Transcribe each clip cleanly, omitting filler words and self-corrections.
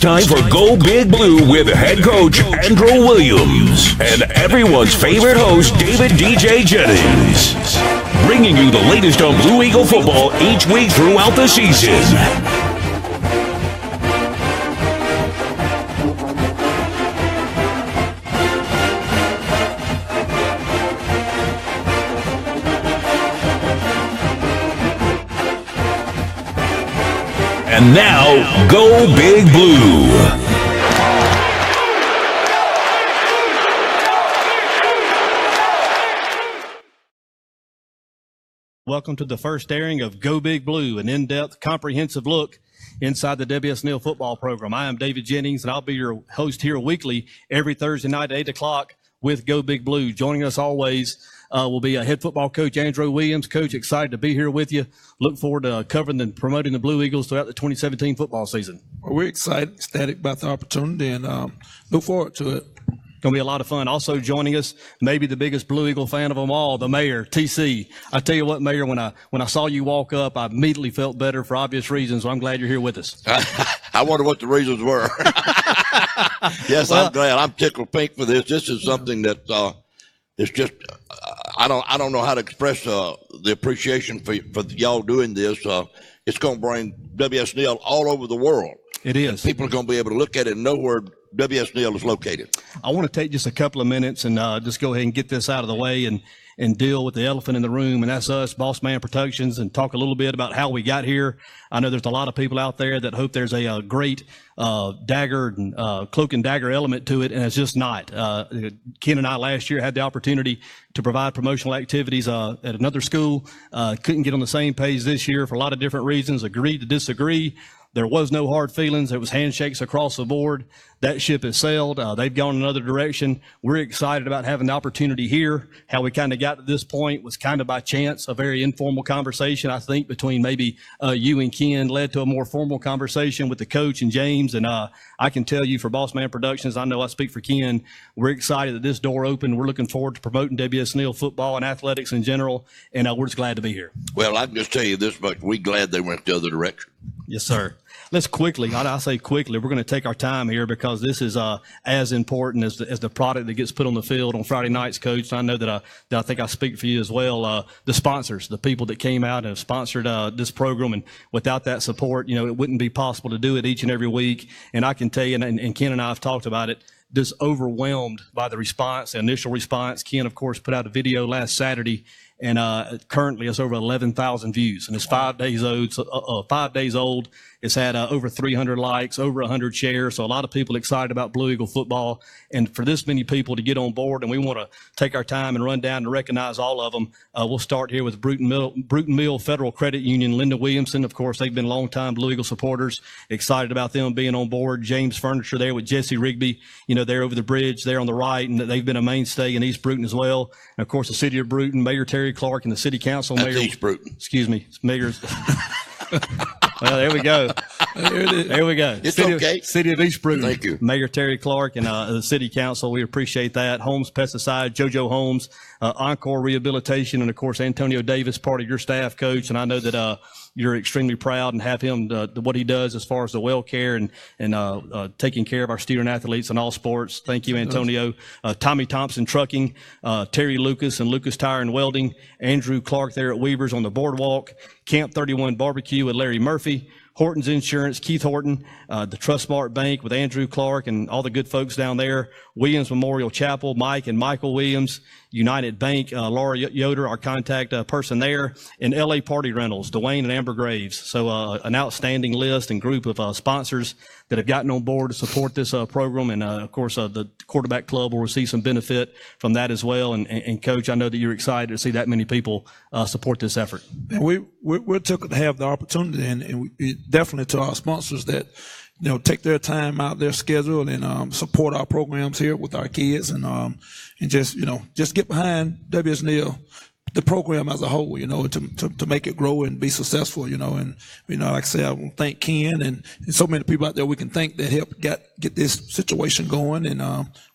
time for Go Big Blue with head coach Andrew Williams and everyone's favorite host, David DJ Jennings. Bringing you the latest on Blue Eagle football each week throughout the season. And now, Go Big Blue. Welcome to the first airing of Go Big Blue, an in-depth, comprehensive look inside the WS Neal football program. I am David Jennings, and I'll be your host here weekly every Thursday night at 8 o'clock with Go Big Blue. Joining us always will be head football coach Andrew Williams. Coach, excited to be here with you. Look forward to covering and promoting the Blue Eagles throughout the 2017 football season. Well, we're excited, ecstatic about the opportunity, and look forward to it. Going to be a lot of fun. Also joining us, maybe the biggest Blue Eagle fan of them all, the mayor, TC. I tell you what, Mayor, when I saw you walk up, I immediately felt better for obvious reasons, so I'm glad you're here with us. I wonder what the reasons were. Yes, well, I'm glad. I'm tickled pink for this. This is something that it's just I don't know how to express the appreciation for y'all doing this. It's going to bring WS Neal all over the world. It is. And people are going to be able to look at it and know where WS Neal is located. I want to take just a couple of minutes and just go ahead and get this out of the way and deal with the elephant in the room, and that's us, Boss Man Productions, and talk a little bit about how we got here. I know there's a lot of people out there that hope there's a great dagger and cloak and dagger element to it, and it's just not. Ken and I last year had the opportunity to provide promotional activities at another school. Couldn't get on the same page this year for a lot of different reasons, agreed to disagree. There was no hard feelings. There was handshakes across the board. That ship has sailed. They've gone another direction. We're excited about having the opportunity here. How we kind of got to this point was kind of by chance, a very informal conversation, I think, between maybe you and Ken led to a more formal conversation with the coach and James. And I can tell you for Boss Man Productions, I know I speak for Ken, we're excited that this door opened. We're looking forward to promoting WS Neal football and athletics in general, and we're just glad to be here. Well, I can just tell you this much. We're glad they went the other direction. Yes, sir. Let's quickly, I say quickly, we're going to take our time here because this is as important as the product that gets put on the field on Friday nights, Coach. I know that I think I speak for you as well. The sponsors, the people that came out and have sponsored this program, and without that support, it wouldn't be possible to do it each and every week. And I can tell you, and Ken and I have talked about it, just overwhelmed by the response, the initial response. Ken, of course, put out a video last Saturday, and currently it's over 11,000 views, and it's 5 days old. 5 days old. It's had over 300 likes, over 100 shares. So a lot of people excited about Blue Eagle football, and for this many people to get on board, and we want to take our time and run down and recognize all of them. We'll start here with Bruton Mill Federal Credit Union. Linda Williamson, of course, they've been longtime Blue Eagle supporters. Excited about them being on board. James Furniture there with Jesse Rigby. They're over the bridge there on the right, and they've been a mainstay in East Bruton as well. And of course, the city of Bruton, Mayor Terry Clark, and the city council. That's East Bruton. Excuse me, Mayor's. Well, there we go. There we go. It's okay. City of East Bruton. Thank you. Mayor Terry Clark and the city council. We appreciate that. Holmes Pesticide, JoJo Holmes, Encore Rehabilitation, and of course, Antonio Davis, part of your staff, Coach. And I know that you're extremely proud and have him what he does as far as the well care and taking care of our student athletes in all sports. Thank you, Antonio. Tommy Thompson Trucking, Terry Lucas and Lucas Tire and Welding, Andrew Clark there at Weaver's on the boardwalk, Camp 31 Barbecue with Larry Murphy, Horton's Insurance, Keith Horton, the Trustmark Bank with Andrew Clark and all the good folks down there, Williams Memorial Chapel, Mike and Michael Williams, United Bank, Laura Yoder, our contact person there, and LA Party Rentals, Dwayne and Amber Graves. So an outstanding list and group of sponsors that have gotten on board to support this program. And of course, the quarterback club will receive some benefit from that as well. And Coach, I know that you're excited to see that many people support this effort. And we're tickled to have the opportunity, and we definitely to our sponsors that take their time out their schedule and support our programs here with our kids, and just get behind WS Neal the program as a whole, to make it grow and be successful, and, like I said, I want to thank Ken and so many people out there we can thank that helped get this situation going. And,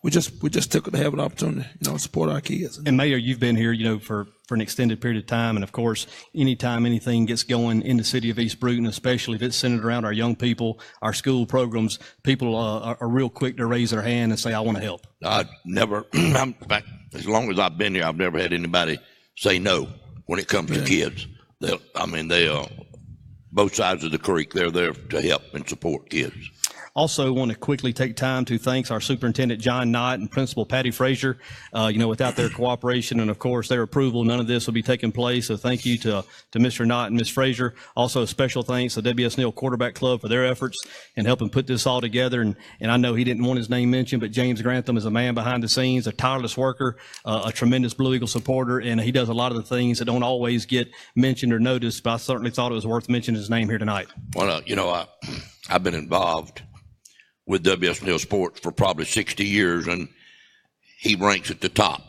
we just took it to have an opportunity, to support our kids. And Mayor, you've been here, for an extended period of time. And of course, anytime anything gets going in the city of East Brewton, especially if it's centered around our young people, our school programs, people are real quick to raise their hand and say, I want to help. I never, in fact, as long as I've been here, I've never had anybody say no when it comes to kids. They are both sides of the creek. They're there to help and support kids. Also want to quickly take time to thank our Superintendent John Knott and Principal Patty Frazier. Without their cooperation and, of course, their approval, none of this would be taking place. So thank you to Mr. Knott and Ms. Frazier. Also, a special thanks to W.S. Neal Quarterback Club for their efforts in helping put this all together. And I know he didn't want his name mentioned, but James Grantham is a man behind the scenes, a tireless worker, a tremendous Blue Eagle supporter, and he does a lot of the things that don't always get mentioned or noticed, but I certainly thought it was worth mentioning his name here tonight. Well, I've been involved with W.S. Neal Sports for probably 60 years, and he ranks at the top.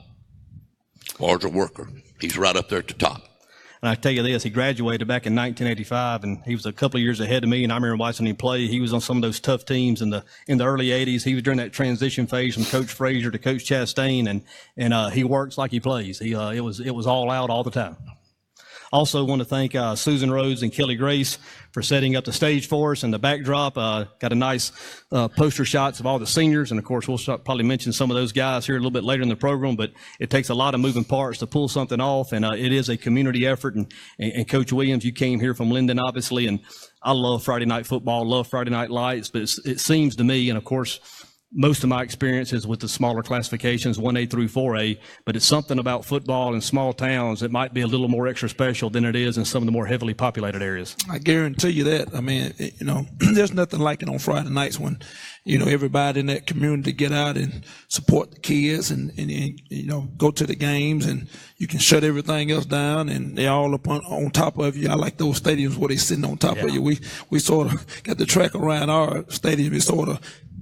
As a worker, he's right up there at the top. And I tell you this, he graduated back in 1985, and he was a couple of years ahead of me, and I remember watching him play. He was on some of those tough teams in the early 80s. He was during that transition phase from Coach Frazier to Coach Chastain, and he works like he plays. It was all out all the time. Also want to thank Susan Rhodes and Kelly Grace for setting up the stage for us and the backdrop. Got a nice poster shots of all the seniors. And, of course, we'll probably mention some of those guys here a little bit later in the program. But it takes a lot of moving parts to pull something off. And it is a community effort. And Coach Williams, you came here from Linden, obviously. And I love Friday night football, love Friday night lights. But it seems to me, and, of course, most of my experience is with the smaller classifications, 1A through 4A, but it's something about football in small towns that might be a little more extra special than it is in some of the more heavily populated areas. I guarantee you that. I mean, there's nothing like it on Friday nights when, everybody in that community get out and support the kids and go to the games, and you can shut everything else down and they're all up on top of you. I like those stadiums where they're sitting on top of you. We sort of got the track around our stadium. It sort of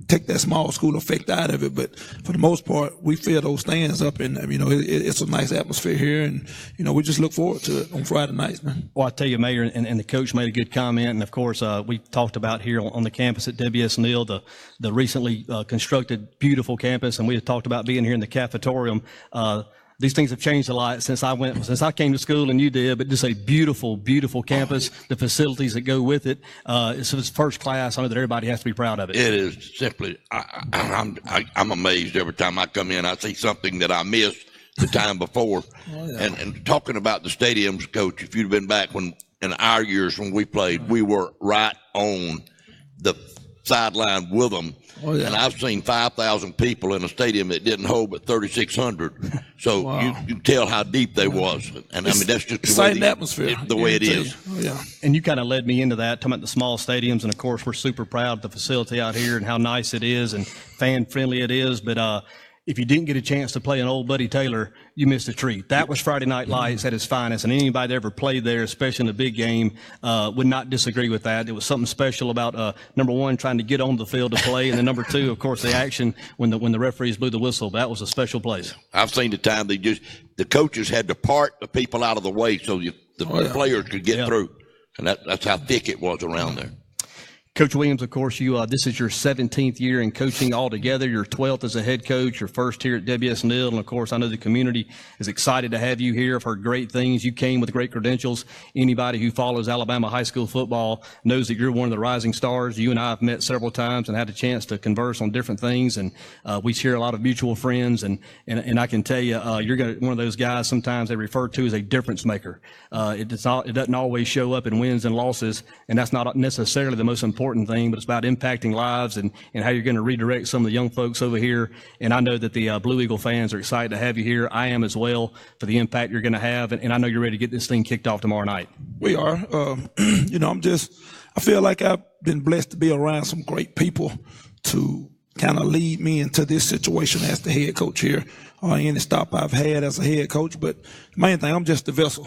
take that small school effect out of it, but for the most part, we fill those stands up, and it's a nice atmosphere here, and we just look forward to it on Friday nights, man. Well, I tell you, Mayor, and the coach made a good comment, and of course, we talked about here on the campus at WS Neal, the recently constructed beautiful campus, and we had talked about being here in the cafetorium. These things have changed a lot since I came to school and you did, but just a beautiful, beautiful campus, the facilities that go with it. It's first class. I know that everybody has to be proud of it. It is simply, I'm amazed every time I come in. I see something that I missed the time before. And talking about the stadiums, Coach, if you'd been back when in our years when we played, we were right on the sideline with them. And I've seen 5,000 people in a stadium that didn't hold but 3,600. So you can tell how deep they was. And I mean, that's just the way it is. And you kind of led me into that, talking about the small stadiums. And of course, we're super proud of the facility out here and how nice it is and fan friendly it is. But, if you didn't get a chance to play an Old Buddy Taylor, you missed a treat. That was Friday Night Lights at its finest, and anybody that ever played there, especially in a big game, would not disagree with that. It was something special about, number one, trying to get on the field to play, and then number two, of course, the action when the referees blew the whistle. That was a special place. I've seen the time the coaches had to part the people out of the way so the players could get through, and that's how thick it was around there. Coach Williams, of course, this is your 17th year in coaching altogether, your 12th as a head coach, your first here at WS Neal, and of course, I know the community is excited to have you here. I've heard great things. You came with great credentials. Anybody who follows Alabama high school football knows that you're one of the rising stars. You and I have met several times and had a chance to converse on different things, and we share a lot of mutual friends, and I can tell you, you're one of those guys sometimes they refer to as a difference maker. It doesn't always show up in wins and losses, and that's not necessarily the most important thing, but it's about impacting lives and how you're going to redirect some of the young folks over here. And I know that the Blue Eagle fans are excited to have you here. I am as well, for the impact you're going to have. And I know you're ready to get this thing kicked off tomorrow night. We are. I feel like I've been blessed to be around some great people to kind of lead me into this situation as the head coach here, or any stop I've had as a head coach. But the main thing, I'm just the vessel,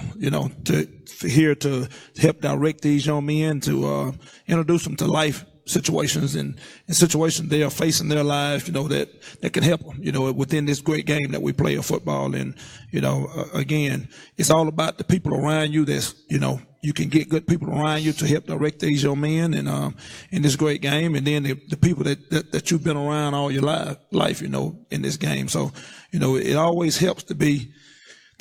here to help direct these young men, to introduce them to life situations and situations they are facing their lives, that can help them, within this great game that we play of football. And, again, it's all about the people around you that's, you can get good people around you to help direct these young men and in this great game, and then the people that you've been around all your life, in this game. So, it always helps to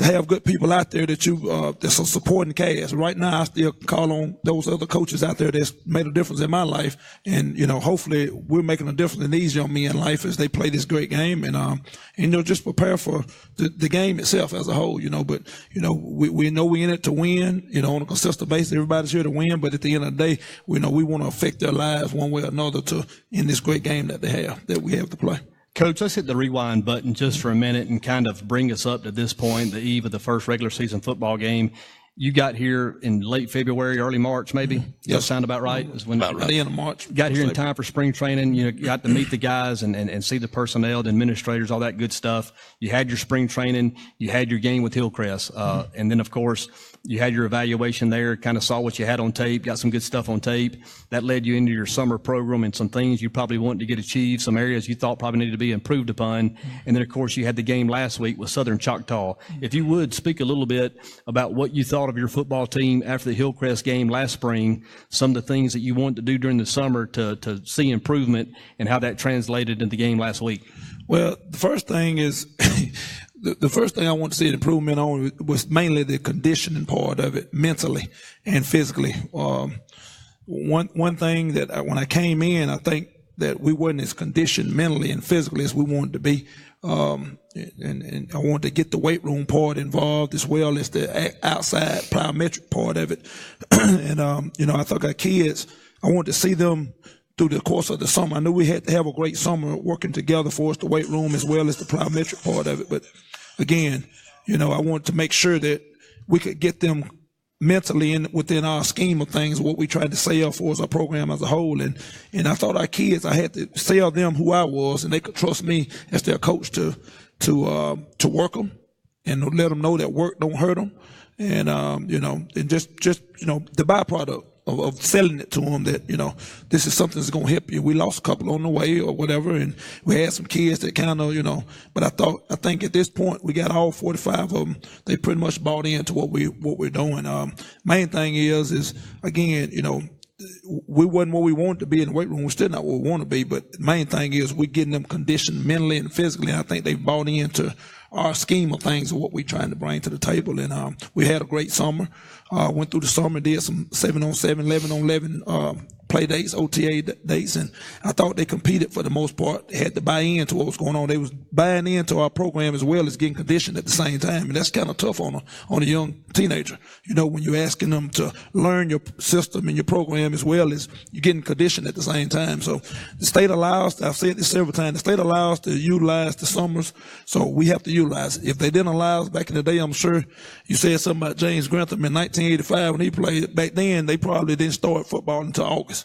have good people out there that that's a supporting cast. Right now, I still call on those other coaches out there that's made a difference in my life, and hopefully we're making a difference in these young men's life as they play this great game, and just prepare for the game itself as a whole. But we know we're in it to win. On a consistent basis, everybody's here to win. But at the end of the day, we want to affect their lives one way or another in this great game that we have to play. Coach, let's hit the rewind button just for a minute and kind of bring us up to this point, the eve of the first regular season football game. You got here in late February, early March, maybe? Yes. Does that sound about right? About the end of March. Got here in time for spring training. You got to meet the guys and see the personnel, the administrators, all that good stuff. You had your spring training. You had your game with Hillcrest. And then, of course, you had your evaluation there, kind of saw what you had on tape, got some good stuff on tape. That led you into your summer program and some things you probably wanted to get achieved, some areas you thought probably needed to be improved upon. And then, of course, you had the game last week with Southern Choctaw. If you would speak a little bit about what you thought of your football team after the Hillcrest game last spring, some of the things that you wanted to do during the summer to see improvement, and how that translated into the game last week. Well, the first thing is the first thing I want to see an improvement on was mainly the conditioning part of it, mentally and physically. One thing that when I came in, I think that we weren't as conditioned mentally and physically as we wanted to be. And I wanted to get the weight room part involved as well as the outside plyometric part of it. And, I thought our kids, I wanted to see them through the course of the summer. I knew we had to have a great summer working together for us, the weight room as well as the plyometric part of it. But again, I wanted to make sure that we could get them mentally within our scheme of things, what we tried to sell for as our program as a whole. And I thought our kids, I had to sell them who I was, and they could trust me as their coach to work them and let them know that work don't hurt them. And, and just the byproduct of selling it to them that, this is something that's going to help you. We lost a couple on the way or whatever, and we had some kids that kind of, but I think at this point we got all 45 of them. They pretty much bought into what we're doing. Main thing is again, we wasn't where we wanted to be in the weight room. We're still not where we want to be, but the main thing is we're getting them conditioned mentally and physically. And I think they've bought into our scheme of things and what we're trying to bring to the table. And we had a great summer. Went through the summer, did some 7-on-7, 11-on-11 play dates, OTA dates, and I thought they competed for the most part. They had to buy into what was going on. They was buying into our program as well as getting conditioned at the same time, and that's kind of tough on a young teenager. When you're asking them to learn your system and your program as well as you're getting conditioned at the same time. So the state allows, I've said this several times, the state allows to utilize the summers, so we have to utilize it. If they didn't allow us back in the day, I'm sure you said something about James Grantham in 1985 when he played. Back then, they probably didn't start football until August.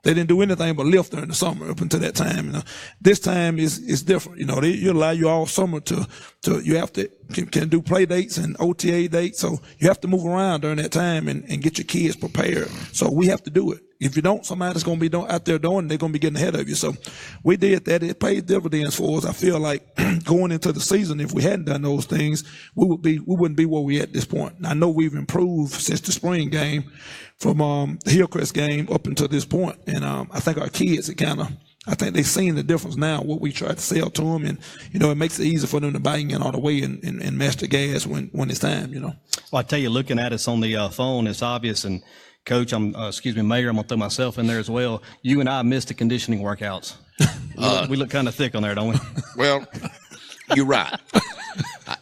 They didn't do anything but lift during the summer up until that time. This time is different. You allow you all summer to you have to can do play dates and OTA dates. So you have to move around during that time and get your kids prepared. So we have to do it. If you don't, somebody's going to be out there doing it. They're going to be getting ahead of you. So we did that. It paid dividends for us. I feel like going into the season, if we hadn't done those things, we wouldn't be where we at this point. And I know we've improved since the spring game from the Hillcrest game up until this point. And I think our kids, I think they've seen the difference now, what we try to sell to them. And, it makes it easier for them to buy in all the way and match the gas when it's time, Well, I tell you, looking at us on the phone, it's obvious. And Coach, Mayor, I'm going to throw myself in there as well. You and I missed the conditioning workouts. We look kind of thick on there, don't we? Well, you're right.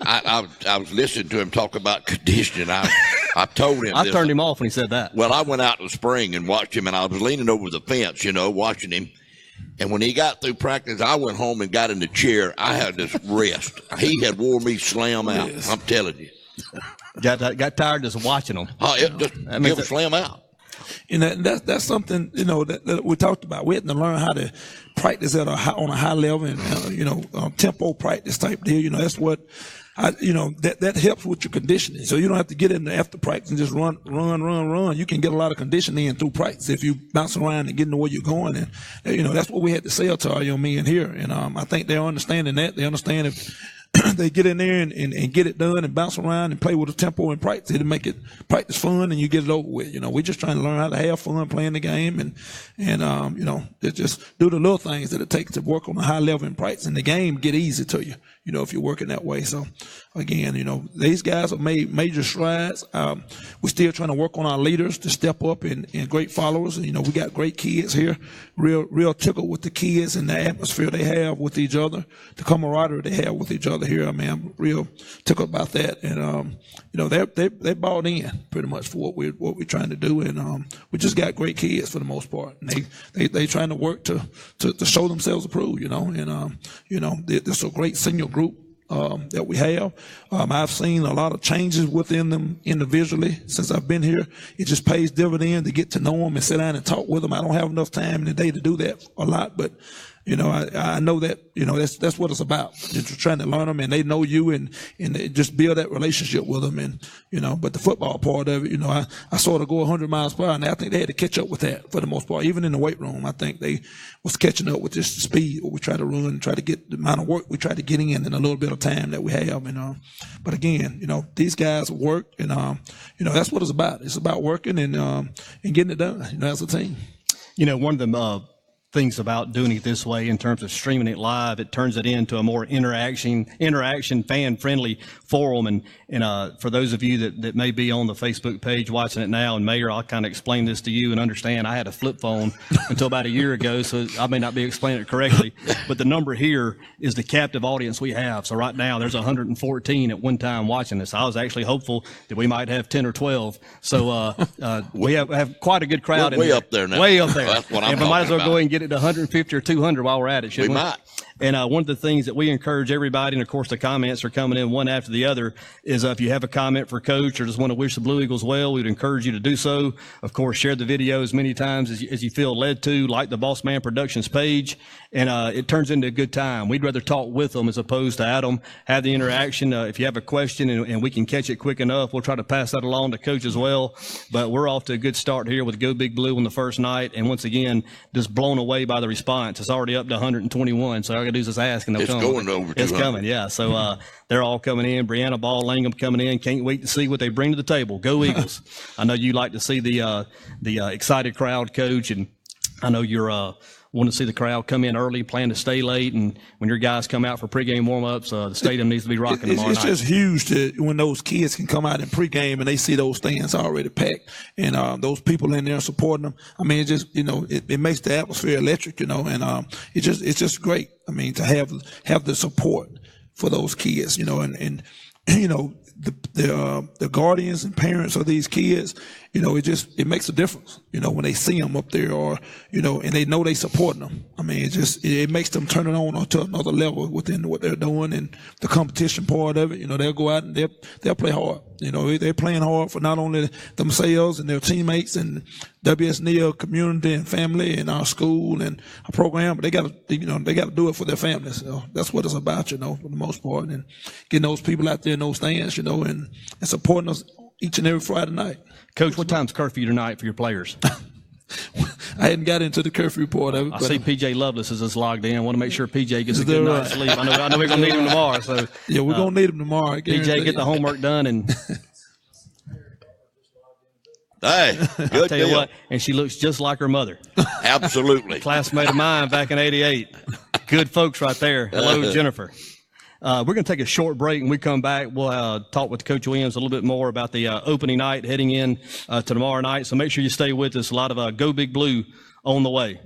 I was listening to him talk about conditioning. I told him I turned him off when he said that. Well, I went out in the spring and watched him, and I was leaning over the fence, watching him. And when he got through practice, I went home and got in the chair. I had this rest. He had wore me slam out. Yes. I'm telling you. Got tired just watching them. He'll slam out. And that's something, that we talked about. We had to learn how to practice on a high level and, tempo practice type deal. That's what that helps with your conditioning. So you don't have to get in there after practice and just run. You can get a lot of conditioning in through practice if you bounce around and get to where you're going. And, that's what we had to sell to our young men here. And I think they're understanding that. They understand if they get in there and get it done and bounce around and play with the tempo and practice, it'll make it practice fun and you get it over with. We're just trying to learn how to have fun playing the game and just do the little things that it takes to work on a high level in practice, and the game get easy to you, if you're working that way. So again, these guys have made major strides. We're still trying to work on our leaders to step up and great followers. We got great kids here, real tickled with the kids and the atmosphere they have with each other, the camaraderie they have with each other here. I'm real tickled about that. And, they bought in pretty much for what we're trying to do. And, we just got great kids for the most part. And they trying to work to show themselves approved, and, there's a great senior group that we have. I've seen a lot of changes within them individually since I've been here. It just pays dividend to get to know them and sit down and talk with them. I don't have enough time in the day to do that a lot, but I know that, that's what it's about. Just trying to learn them, and they know you and just build that relationship with them. And, but the football part of it, I sort of go 100 miles per hour, and I think they had to catch up with that for the most part. Even in the weight room, I think they was catching up with just the speed what we try to run, try to get the amount of work we try to get in a little bit of time that we have. And, but again, these guys work, and, that's what it's about. It's about working and getting it done, as a team. One of the things about doing it this way in terms of streaming it live, it turns it into a more interaction, fan-friendly forum. And for those of you that may be on the Facebook page watching it now, and Mayor, I'll kind of explain this to you and understand. I had a flip phone until about a year ago, so I may not be explaining it correctly. But the number here is the captive audience we have. So right now there's 114 at one time watching this. I was actually hopeful that we might have 10 or 12. So we have quite a good crowd. We're way up there now. Way up there. That's what I'm and we might as well about. go ahead and get it to 150 or 200 while we're at it, shouldn't we? Might. And one of the things that we encourage everybody, and of course the comments are coming in one after the other, is if you have a comment for Coach or just want to wish the Blue Eagles well, we'd encourage you to do so. Of course, share the video as many times as you feel led to, like the Boss Man Productions page, and it turns into a good time. We'd rather talk with them as opposed to at them, have the interaction. If you have a question and we can catch it quick enough, we'll try to pass that along to Coach as well. But we're off to a good start here with Go Big Blue on the first night, and once again, just blown away by the response. It's already up to 121, so all I got to do is just ask and they'll come. It's going over 200. It's coming, yeah. So they're all coming in. Brianna Ball Langham coming in. Can't wait to see what they bring to the table. Go Eagles. I know you like to see the excited crowd, Coach, and I know you're want to see the crowd come in early, plan to stay late, and when your guys come out for pregame warm-ups, the stadium needs to be rocking tomorrow night. It's just huge when those kids can come out in pregame and they see those stands already packed and those people in there supporting them. I mean, it just it makes the atmosphere electric, and it's just great. I mean, to have the support for those kids, and the guardians and parents of these kids, it makes a difference, when they see them up there or, and they know they supporting them. I mean, it makes them turn it on to another level within what they're doing and the competition part of it. They'll go out and they'll play hard. They're playing hard for not only themselves and their teammates and WSNL community and family and our school and our program, but they got to do it for their families. So that's what it's about, for the most part, and getting those people out there in those stands, and supporting us each and every Friday night. Coach, what time's curfew tonight for your players? I hadn't got into the curfew part of it. I see PJ Lovelace is just logged in. I want to make sure PJ gets a good night's sleep. I know we're going to need him tomorrow. So yeah, we're going to need him tomorrow. PJ, get the homework done and. Hey, good I'll tell you deal. what, and she looks just like her mother. Absolutely. Classmate of mine back in '88. Good folks right there. Hello, Jennifer. We're going to take a short break, and we come back. We'll talk with Coach Williams a little bit more about the opening night heading in to tomorrow night. So make sure you stay with us. A lot of Go Big Blue on the way.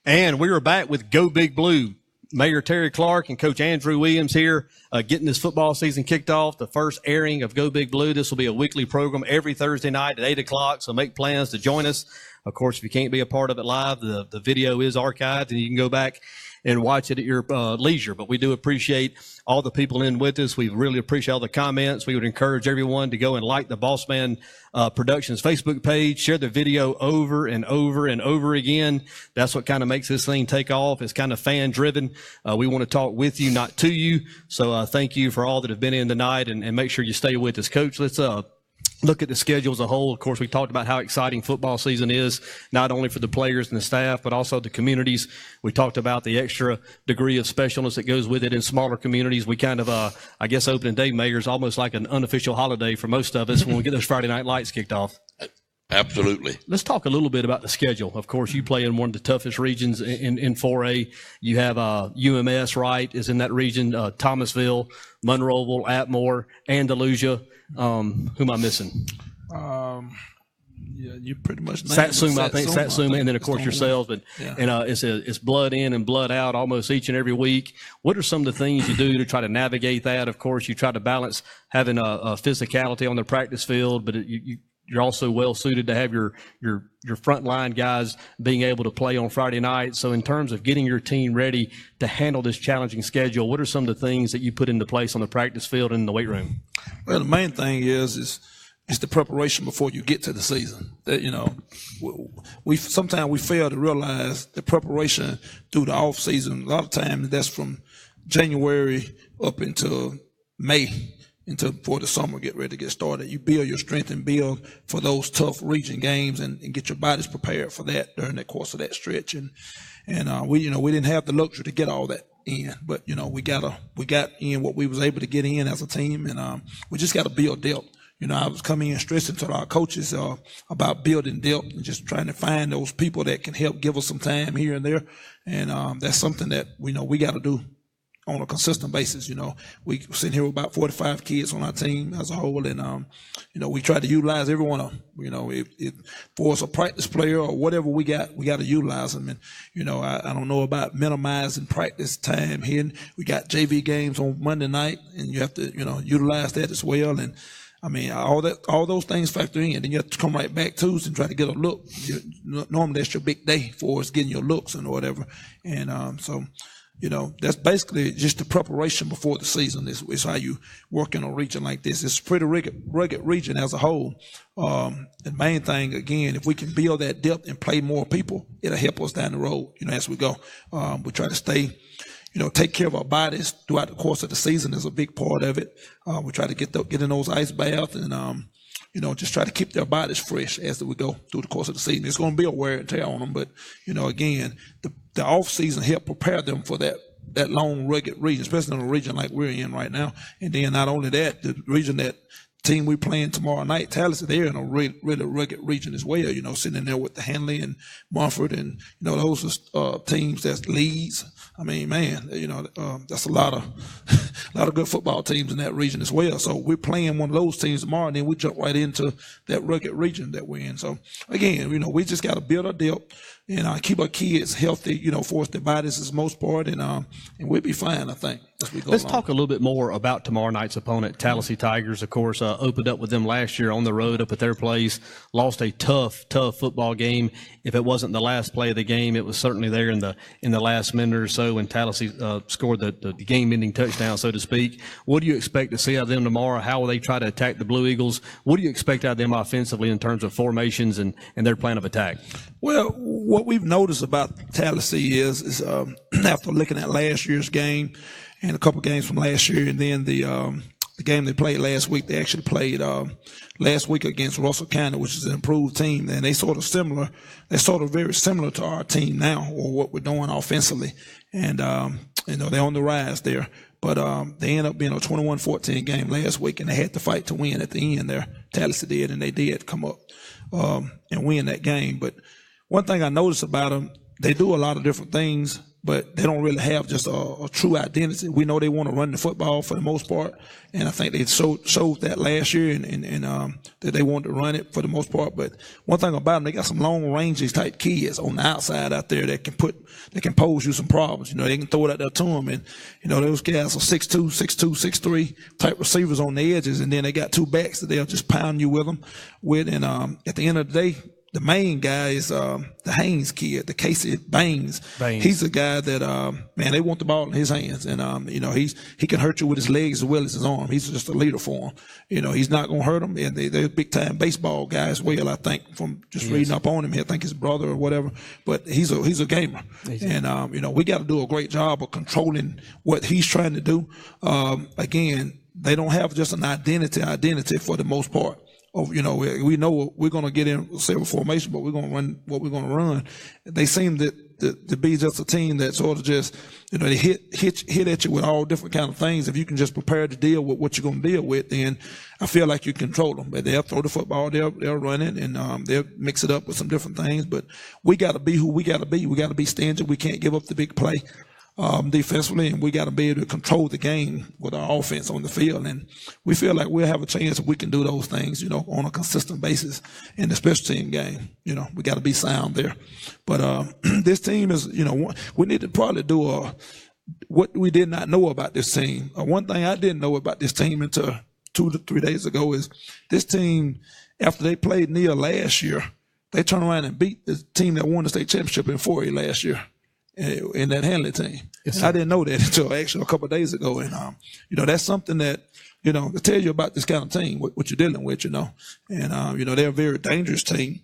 And we are back with Go Big Blue. Mayor Terry Clark and Coach Andrew Williams here getting this football season kicked off. The first airing of Go Big Blue. This will be a weekly program every Thursday night at 8 o'clock, so make plans to join us. Of course, if you can't be a part of it live, the video is archived, and you can go back and watch it at your leisure. But we do appreciate all the people in with us. We really appreciate all the comments. We would encourage everyone to go and like the Boss Man Productions Facebook page, share the video over and over and over again. That's what kind of makes this thing take off. It's kind of fan driven. We want to talk with you, not to you. So thank you for all that have been in tonight, and make sure you stay with us. Coach, let's look at the schedule as a whole. Of course, we talked about how exciting football season is, not only for the players and the staff, but also the communities. We talked about the extra degree of specialness that goes with it in smaller communities. We kind of, I guess, opening day, Mayor, is almost like an unofficial holiday for most of us when we get those Friday night lights kicked off. Absolutely. Let's talk a little bit about the schedule. Of course, you play in one of the toughest regions in 4A. You have UMS, right, is in that region, Thomasville, Monroeville, Atmore, Andalusia. Who am I missing? Yeah, you pretty much Satsuma, I think Satsuma, and then of course yourselves. But yeah. And it's blood in and blood out almost each and every week. What are some of the things you do to try to navigate that? Of course, you try to balance having a physicality on the practice field, but you're also well suited to have your frontline guys being able to play on Friday night. So in terms of getting your team ready to handle this challenging schedule, what are some of the things that you put into place on the practice field and in the weight room? Well, the main thing is the preparation before you get to the season. That, you know, we sometimes we fail to realize the preparation through the off season. A lot of times that's from January up until May, until before the summer get ready to get started. You build your strength and build for those tough region games and get your bodies prepared for that during the course of that stretch. And we didn't have the luxury to get all that in, but we got in what we was able to get in as a team, and we just got to build depth. I was coming in stressing to our coaches about building depth and just trying to find those people that can help give us some time here and there, and that's something that we got to do on a consistent basis. We sitting here with about 45 kids on our team as a whole, and we try to utilize every one of them. If for us a practice player or whatever we got to utilize them. And I don't know about minimizing practice time here. We got JV games on Monday night, and you have to utilize that as well. And I mean, all those things factor in. Then you have to come right back Tuesday and try to get a look. Normally that's your big day for us getting your looks and whatever. And so. That's basically just the preparation before the season is how you work in a region like this. It's a pretty rugged region as a whole. The main thing, again, if we can build that depth and play more people, it'll help us down the road, as we go. We try to stay, take care of our bodies throughout the course of the season is a big part of it. We try to get in those ice baths and, just try to keep their bodies fresh as we go through the course of the season. It's going to be a wear and tear on them, but, again, the off season help prepare them for that long, rugged region, especially in a region like we're in right now. And then not only that, the region that team we playing tomorrow night, Tallahassee, they're in a really, really rugged region as well, sitting in there with the Hanley and Mumford and, those are teams that's Leeds. I mean, man, that's a lot of good football teams in that region as well. So we're playing one of those teams tomorrow, and then we jump right into that rugged region that we're in. So again, we just got to build our depth and keep our kids healthy, force their bodies as most part, and we'll be fine, I think, as we go Let's along. talk a little bit more about tomorrow night's opponent, Tallahassee Tigers. Of course, opened up with them last year on the road up at their place, lost a tough football game. If it wasn't the last play of the game, it was certainly there in the last minute or so when Tallahassee scored the game-ending touchdown, so to speak. What do you expect to see out of them tomorrow? How will they try to attack the Blue Eagles? What do you expect out of them offensively in terms of formations and their plan of attack? Well, what we've noticed about Tallahassee is after looking at last year's game and a couple games from last year, and then the game they played last week, they actually played last week against Russell County, which is an improved team, and they're sort of very similar to our team now, or what we're doing offensively, and they're on the rise there. But they ended up being a 21-14 game last week, and they had to fight to win at the end there. Tallahassee did, and they did come up and win that game. But one thing I noticed about them, they do a lot of different things but they don't really have just a true identity. We know they want to run the football for the most part, and I think they showed that last year, and that they wanted to run it for the most part. But one thing about them, they got some long ranges type kids on the outside out there that can pose you some problems. You know, they can throw it out there to them, and you know those guys are 6'2", 6'3" type receivers on the edges, and then they got two backs that they'll just pound you with. And at the end of the day, the main guy is the Haynes kid, the Casey Baines. He's a guy that man, they want the ball in his hands, and you know he can hurt you with his legs as well as his arm. He's just a leader for them. You know, he's not gonna hurt them, and they're big time baseball guys. Well, I think from just reading up on him, I think his brother or whatever, but he's a gamer, and you know we got to do a great job of controlling what he's trying to do. Again, they don't have just an identity for the most part. You know, we know we're going to get in several formation, but we're going to run what we're going to run. They seem to be just a team that sort of just, you know, they hit at you with all different kind of things. If you can just prepare to deal with what you're going to deal with, then I feel like you control them. But they'll throw the football, they'll run it, and they'll mix it up with some different things. But we got to be who we got to be. We got to be stingy. We can't give up the big play. Defensively, and we got to be able to control the game with our offense on the field. And we feel like we'll have a chance if we can do those things, you know, on a consistent basis in the special team game. You know, we got to be sound there. But this team is, you know, we need to probably do what we did not know about this team. One thing I didn't know about this team until 2 to 3 days ago is this team, after they played Neal last year, they turned around and beat the team that won the state championship in 4A last year. In that Handley team. Yes, I didn't know that until actually a couple of days ago. And, you know, that's something that, you know, to tell you about this kind of team, what you're dealing with, you know. And, you know, they're a very dangerous team.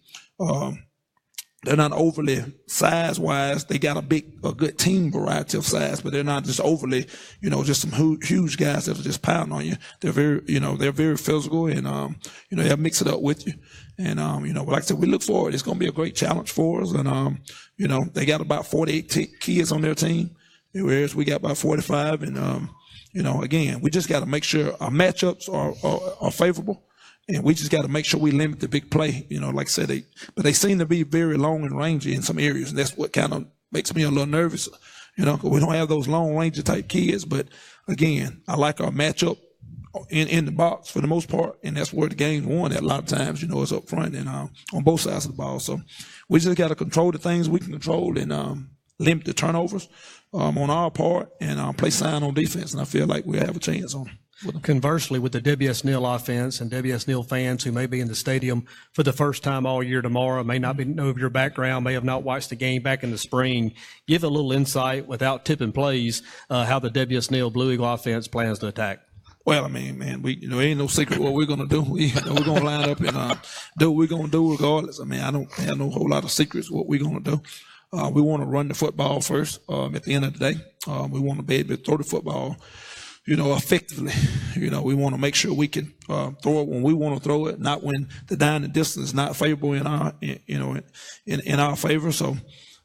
They're not overly size-wise. They got a good team variety of size, but they're not just overly, you know, just some huge guys that'll just pound on you. They're very physical, and, you know, they'll mix it up with you. And, you know, like I said, we look forward. It's going to be a great challenge for us. And, you know, they got about 48 kids on their team, whereas we got about 45. And, you know, again, we just got to make sure our matchups are favorable. And we just got to make sure we limit the big play. You know, like I said, but they seem to be very long and rangy in some areas. And that's what kind of makes me a little nervous, you know, because we don't have those long rangy type kids. But again, I like our matchup in the box for the most part. And that's where the game's won at a lot of times, you know, is up front and on both sides of the ball. So we just got to control the things we can control and limit the turnovers on our part and play sound on defense. And I feel like we'll have a chance on them. Conversely, with the W.S. Neal offense and W.S. Neal fans who may be in the stadium for the first time all year tomorrow, may not know of your background, may have not watched the game back in the spring, give a little insight without tipping plays how the W.S. Neal Blue Eagle offense plans to attack. Well, I mean, man, ain't no secret what we're going to do. We're going to line up and do what we're going to do regardless. I mean, I don't have no whole lot of secrets what we're going to do. We want to run the football first at the end of the day. We want to be able to throw the football, you know, effectively. You know, we want to make sure we can throw it when we want to throw it, not when the down and distance is not favorable in our favor. So,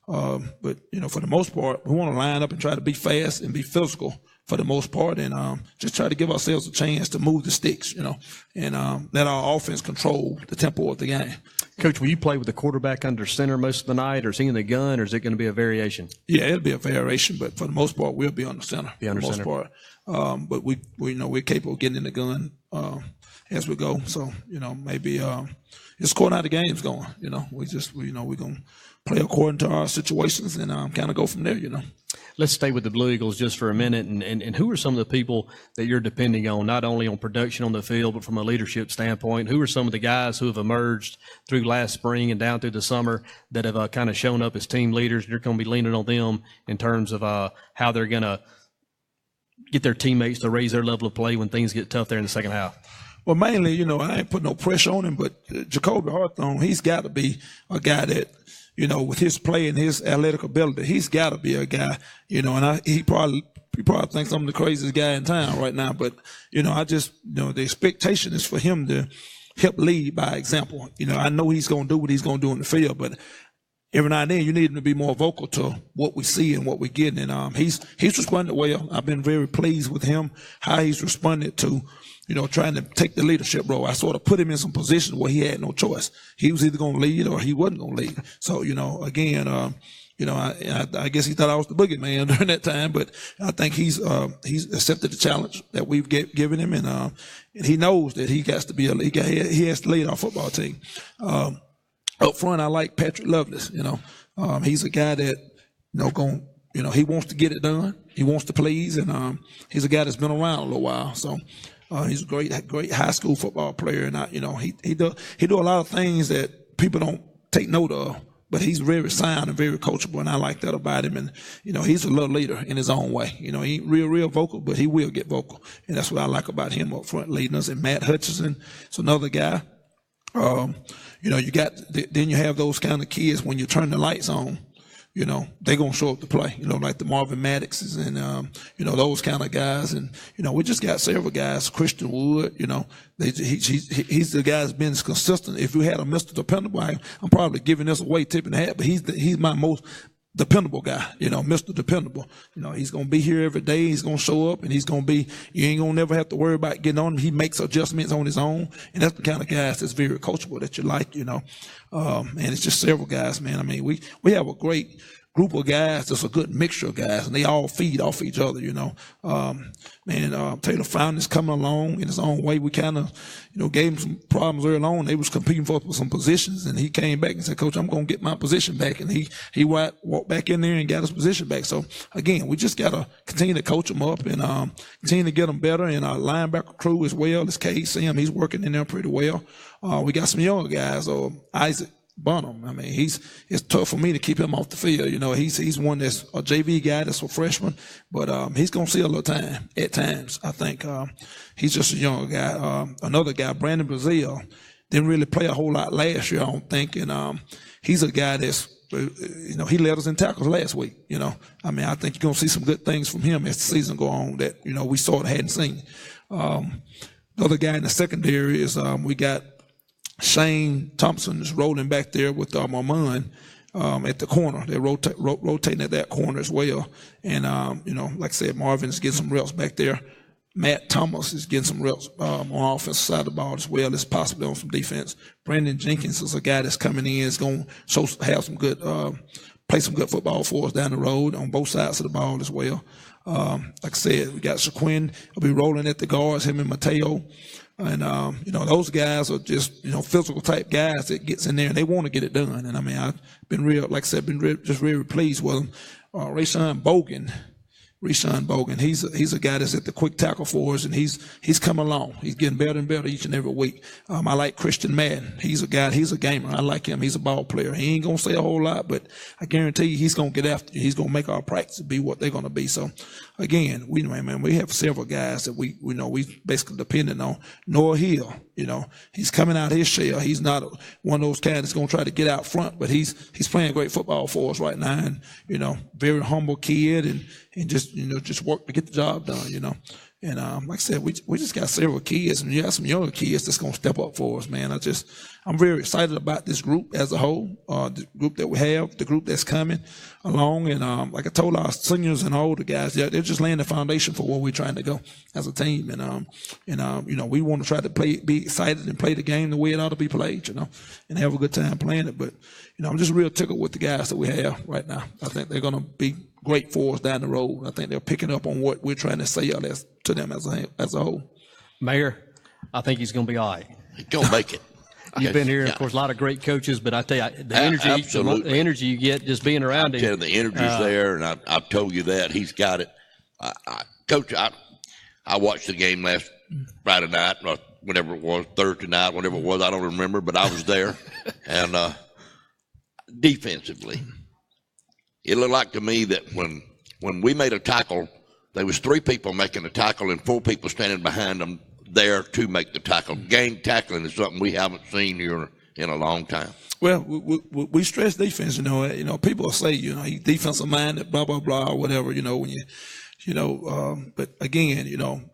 but you know, for the most part, we want to line up and try to be fast and be physical for the most part, and just try to give ourselves a chance to move the sticks, you know, and let our offense control the tempo of the game. Coach, will you play with the quarterback under center most of the night, or is he in the gun, or is it going to be a variation? Yeah, it'll be a variation, but for the most part, we'll be on the center. Most part. But we know we're capable of getting in the gun as we go. So, you know, maybe it's according how the game's going. You know, we're going to play according to our situations and kind of go from there, you know. Let's stay with the Blue Eagles just for a minute. And who are some of the people that you're depending on, not only on production on the field, but from a leadership standpoint? Who are some of the guys who have emerged through last spring and down through the summer that have kind of shown up as team leaders? You're going to be leaning on them in terms of how they're going to get their teammates to raise their level of play when things get tough there in the second half. Well, mainly, you know, I ain't put no pressure on him, but Jacoby Hawthorne, he's got to be a guy that, you know, with his play and his athletic ability, he's got to be a guy, you know, and he probably thinks I'm the craziest guy in town right now. But, you know, the expectation is for him to help lead by example. You know, I know he's going to do what he's going to do in the field, but every now and then you need him to be more vocal to what we see and what we're getting. And he's responded well. I've been very pleased with him, how he's responded to, you know, trying to take the leadership role. I sort of put him in some positions where he had no choice. He was either going to lead or he wasn't going to lead. So, you know, again, You know, I guess he thought I was the boogeyman during that time, but I think he's accepted the challenge that we've given him, and he knows that he has to be he has to lead our football team. Up front, I like Patrick Lovelace. You know, he's a guy that he wants to get it done. He wants to please, and he's a guy that's been around a little while. So he's a great high school football player, and he do a lot of things that people don't take note of. But he's very sound and very coachable, and I like that about him. And, he's a little leader in his own way. He ain't real vocal, but he will get vocal. And that's what I like about him up front leading us. And Matt Hutchinson is another guy. Then you have those kind of kids when you turn the lights on. They're going to show up to play, like the Marvin Maddoxes and, those kind of guys. And, we just got several guys, Christian Wood, he's the guy that's been consistent. If we had a Mr. Dependable, I'm probably giving this away, tipping the hat, but he's my most dependable guy, Mr. Dependable. He's going to be here every day. He's going to show up, and he's going to be, you ain't going to never have to worry about getting on him. He makes adjustments on his own, and that's the kind of guys that's very coachable that you like, and it's just several guys, man. I mean, we have a great group of guys that's a good mixture of guys, and they all feed off each other, Taylor Fountain is coming along in his own way. We kind of, gave him some problems early on. They was competing for some positions, and he came back and said, Coach, I'm going to get my position back. And he walked back in there and got his position back. So, again, we just got to continue to coach them up and continue to get them better. And our linebacker crew as well is Sam. He's working in there pretty well. We got some younger guys, Isaac Bonham. I mean, it's tough for me to keep him off the field. He's one that's a JV guy, that's a freshman, but he's gonna see a little time at times. I think he's just a younger guy. Another guy, Brandon Brazil, didn't really play a whole lot last year, I don't think, and he's a guy that's he led us in tackles last week. I mean, I think you're gonna see some good things from him as the season go on that we sort of hadn't seen. The other guy in the secondary is we got Shane Thompson is rolling back there with Marmon at the corner. They're rotating at that corner as well. And, like I said, Marvin's getting some reps back there. Matt Thomas is getting some reps on the offensive side of the ball as well as possibly on some defense. Brandon Jenkins is a guy that's coming in, is going to have some good play some good football for us down the road on both sides of the ball as well. Like I said, we got Shaquin will be rolling at the guards, him and Mateo. And, those guys are just, physical type guys that gets in there and they want to get it done. And I mean, I've been just really pleased with them. Rayshon Bogan, he's a guy that's at the quick tackle for us, and he's coming along. He's getting better and better each and every week. I like Christian Madden. He's a gamer. I like him. He's a ball player. He ain't gonna say a whole lot, but I guarantee you he's gonna get after you. He's gonna make our practice be what they're gonna be. So again, we have several guys that we basically depending on. Noah Hill, he's coming out his shell. He's not one of those guys that's gonna try to get out front, but he's playing great football for us right now, and very humble kid and just work to get the job done, And like I said, we just got several kids, and you got some younger kids that's gonna step up for us, man. I'm very excited about this group as a whole, the group that we have, the group that's coming along, and like I told our seniors and older guys, they're just laying the foundation for where we're trying to go as a team, and we want to try to be excited and play the game the way it ought to be played, and have a good time playing it. But I'm just real tickled with the guys that we have right now. I think they're gonna be great for us down the road. I think they're picking up on what we're trying to say to them as a whole. Mayor, I think he's going to be all right. He's going to make it. You've been here, of course, a lot of great coaches, but I tell you, the energy you get just being around him. The energy's there, and I've told you that. He's got it. Coach, I watched the game last Friday night, or whatever it was, Thursday night, whatever it was, I don't remember, but I was there. And defensively, it looked like to me that when we made a tackle, there was 3 people making a tackle and 4 people standing behind them there to make the tackle. Gang tackling is something we haven't seen here in a long time. Well, we stress defense. People say he's defensive minded, blah blah blah, or whatever. But again,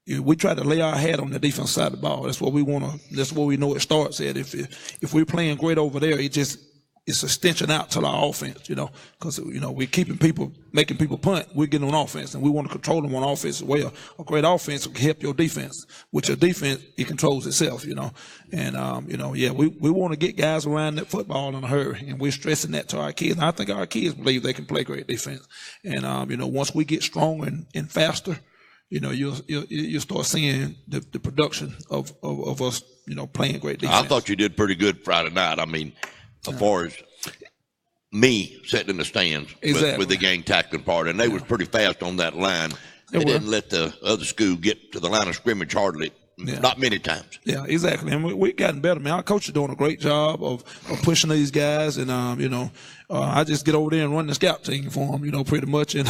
we try to lay our hat on the defense side of the ball. That's what we want to. That's what we know it starts at. If we're playing great over there, it's it's extension out to our offense, because, we're making people punt. We're getting on offense, and we want to control them on offense as well. A great offense will help your defense, which your defense, it controls itself, And, we want to get guys around that football in a hurry, and we're stressing that to our kids. And I think our kids believe they can play great defense. And, once we get stronger and faster, you'll start seeing the production of us, playing great defense. I thought you did pretty good Friday night. I mean, as far as me sitting in the stands with the gang tackling part, and they was pretty fast on that line. They didn't let the other school get to the line of scrimmage hardly. Yeah. Not many times. Yeah, exactly. And we've gotten better, man. Our coach is doing a great job of pushing these guys. And, I just get over there and run the scout team for them, pretty much. And,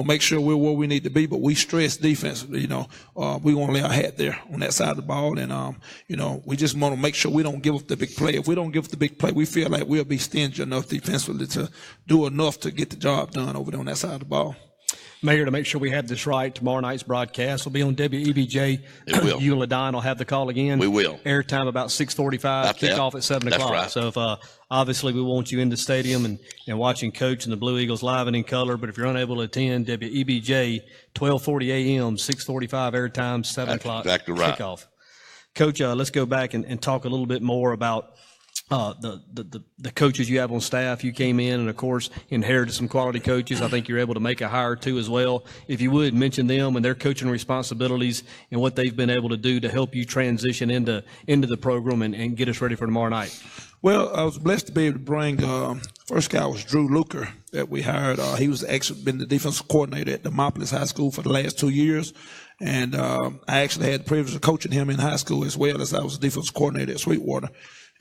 make sure we're where we need to be. But we stress defense, we want to lay our hat there on that side of the ball. And, we just want to make sure we don't give up the big play. If we don't give up the big play, we feel like we'll be stingy enough defensively to do enough to get the job done over there on that side of the ball. Mayor, to make sure we have this right, tomorrow night's broadcast will be on WEBJ. It will. You and LaDon will have the call again. We will. Airtime about 6:45, kickoff at 7 o'clock. Right. So if obviously we want you in the stadium and watching Coach and the Blue Eagles live and in color, but if you're unable to attend, WEBJ, 12:40 a.m., 6:45 airtime, 7 o'clock exactly right. kickoff. Coach, let's go back and talk a little bit more about the coaches you have on staff. You came in and, of course, inherited some quality coaches. I think you're able to make a hire, too, as well. If you would, mention them and their coaching responsibilities and what they've been able to do to help you transition into the program and get us ready for tomorrow night. Well, I was blessed to be able to bring first guy was Drew Luker that we hired. He was actually been the defensive coordinator at Demopolis High School for the last 2 years. And I actually had the privilege of coaching him in high school as well as I was the defensive coordinator at Sweetwater.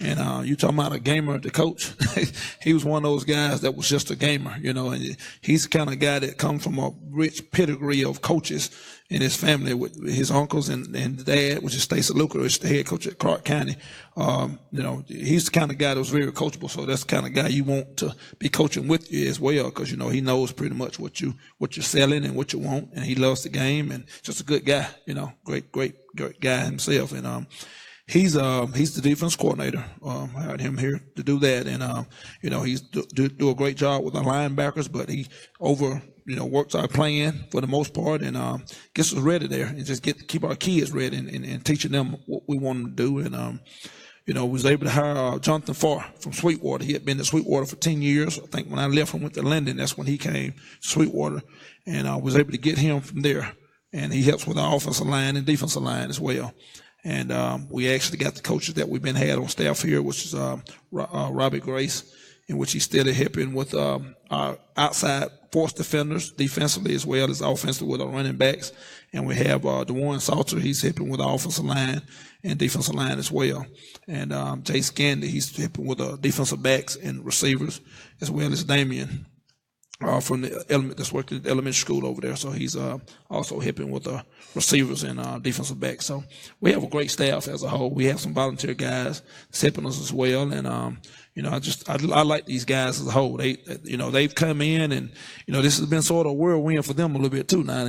And you talking about a gamer, the coach, he was one of those guys that was just a gamer, and he's the kind of guy that comes from a rich pedigree of coaches in his family with his uncles and dad, which is Stacy Luker, who's the head coach at Clark County. He's the kind of guy that was very coachable. So that's the kind of guy you want to be coaching with you as well, because, he knows pretty much what you're selling and what you want. And he loves the game and just a good guy, great guy himself. And, He's the defense coordinator. I hired him here to do that, and he's do a great job with our linebackers. But he works our plan for the most part, and gets us ready there, and just keep our kids ready and teaching them what we want them to do. And was able to hire Jonathan Farr from Sweetwater. He had been to Sweetwater for 10 years. I think when I left and went to Linden, that's when he came to Sweetwater, and I was able to get him from there. And he helps with our offensive line and defensive line as well. And we actually got the coaches that we've been had on staff here, which is Robbie Grace, in which he's still helping with our outside force defenders defensively as well as offensively with our running backs. And we have DeWarren Salter, he's helping with our offensive line and defensive line as well. And Jay Scandy, he's helping with defensive backs and receivers, as well as Damian. From the that's working at the elementary school over there. So he's also helping with the receivers and defensive backs. So we have a great staff as a whole. We have some volunteer guys helping us as well. And, I like these guys as a whole. They've come in and, this has been sort of a whirlwind for them a little bit too now.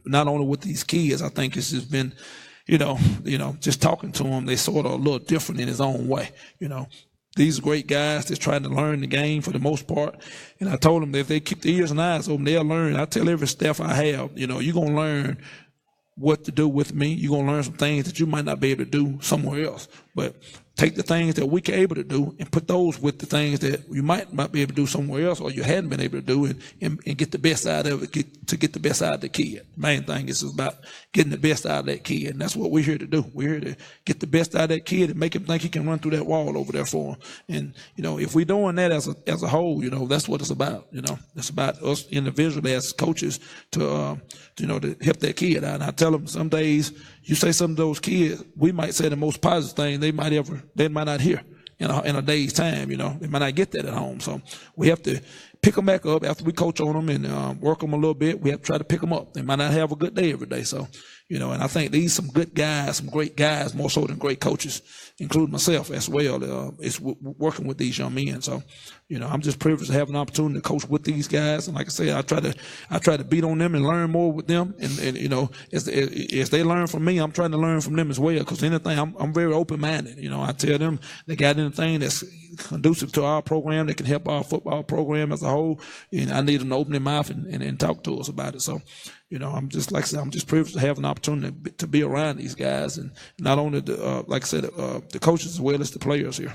Not only with these kids, I think it's just been, just talking to them, they sort of a little different in his own way, These great guys that's trying to learn the game for the most part. And I told them that if they keep their ears and eyes open, they'll learn. I tell every staff I have, you're going to learn what to do with me. You're going to learn some things that you might not be able to do somewhere else. But take the things that we're able to do and put those with the things that you might not be able to do somewhere else or you hadn't been able to do and get the best out of it, get the best out of the kid. The main thing is about getting the best out of that kid, and that's what we're here to do. We're here to get the best out of that kid and make him think he can run through that wall over there for him. And, if we're doing that as a whole, that's what it's about. It's about us individually as coaches to help that kid out. And I tell them some days, you say some of those kids, we might say the most positive thing they might not hear in a day's time. They might not get that at home. So we have to pick them back up after we coach on them and work them a little bit. We have to try to pick them up. They might not have a good day every day. So, and I think these some good guys, some great guys, more so than great coaches, including myself as well. It's working with these young men. So, I'm just privileged to have an opportunity to coach with these guys. And like I said, I try to beat on them and learn more with them. And as they learn from me, I'm trying to learn from them as well. Because anything, I'm very open-minded. I tell them they got anything that's conducive to our program that can help our football program as a whole. And I need them to open their mouth and talk to us about it. So, I'm just, like I said, I'm just privileged to have an opportunity to be around these guys. And not only, the coaches as well as the players here.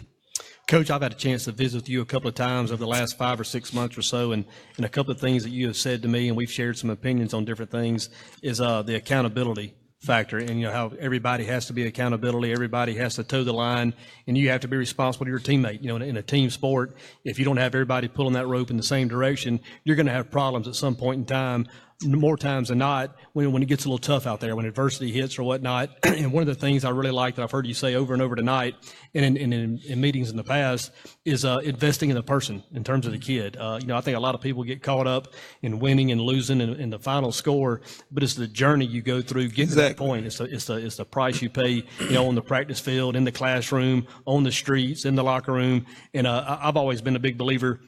Coach, I've had a chance to visit with you a couple of times over the last 5 or 6 months or so, and a couple of things that you have said to me, and we've shared some opinions on different things, is the accountability factor, and how everybody has to be accountability, everybody has to toe the line, and you have to be responsible to your teammate. In a team sport, if you don't have everybody pulling that rope in the same direction, you're going to have problems at some point in time. More times than not, when it gets a little tough out there, when adversity hits or whatnot. And one of the things I really like that I've heard you say over and over tonight and in meetings in the past is investing in the person in terms of the kid. I think a lot of people get caught up in winning and losing in the final score, but it's the journey you go through getting to that point. It's the price you pay, on the practice field, in the classroom, on the streets, in the locker room. And I've always been a big believer